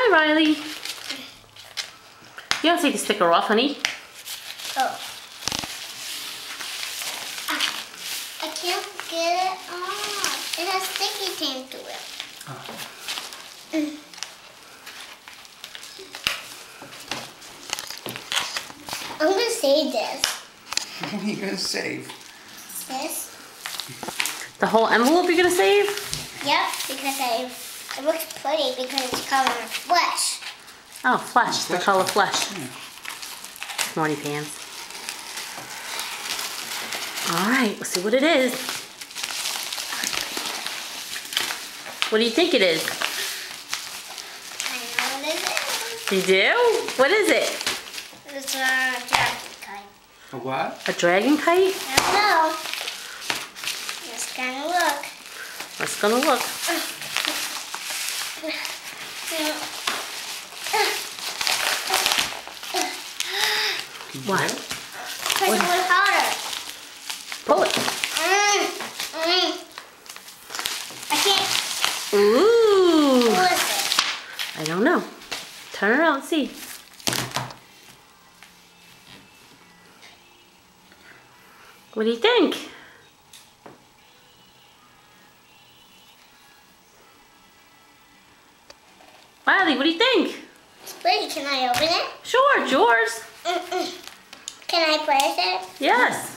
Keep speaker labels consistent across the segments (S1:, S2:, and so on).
S1: Hi, Riley. You don't take the sticker off, honey.
S2: Oh. I can't get it off. It has sticky tape to it.
S3: Oh.
S2: I'm going to save this.
S3: What are you going to save?
S2: This.
S1: The whole envelope you're gonna save?
S2: Yep, because it looks pretty because it's colored flesh.
S1: Oh, flesh. The color flesh.
S3: Yeah.
S1: Smarty pants. All right, let's see what it is. What do you think it is?
S2: I know what it is.
S1: You do? What is it?
S2: It's a dragon kite.
S3: A what?
S1: A dragon kite?
S2: I don't know. Let's kind of look.
S1: Let's gonna look. What?
S2: Push it harder.
S1: Pull it.
S2: I can't.
S1: Ooh.
S2: What is it?
S1: I don't know. Turn it around and see. What do you think? Riley, what do you think?
S2: It's pretty. Can I open it?
S1: Sure, it's yours.
S2: Can I press it?
S1: Yes.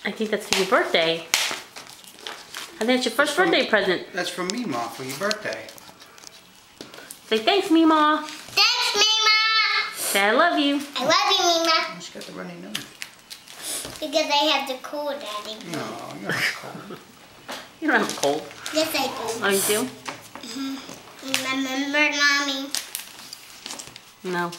S1: I think that's for your birthday. I think it's your first birthday present.
S3: That's from me, Ma, for your birthday.
S1: Say thanks, Meemaw.
S2: Thanks, Mima.
S1: Say I love you.
S2: I love you, Mima.
S3: She got the runny nose.
S2: Because I have the cold, Daddy.
S3: No, you're not cold.
S1: You don't have a cold.
S2: Yes, I do.
S1: Oh, you do?
S2: Remember, Mommy?
S1: No.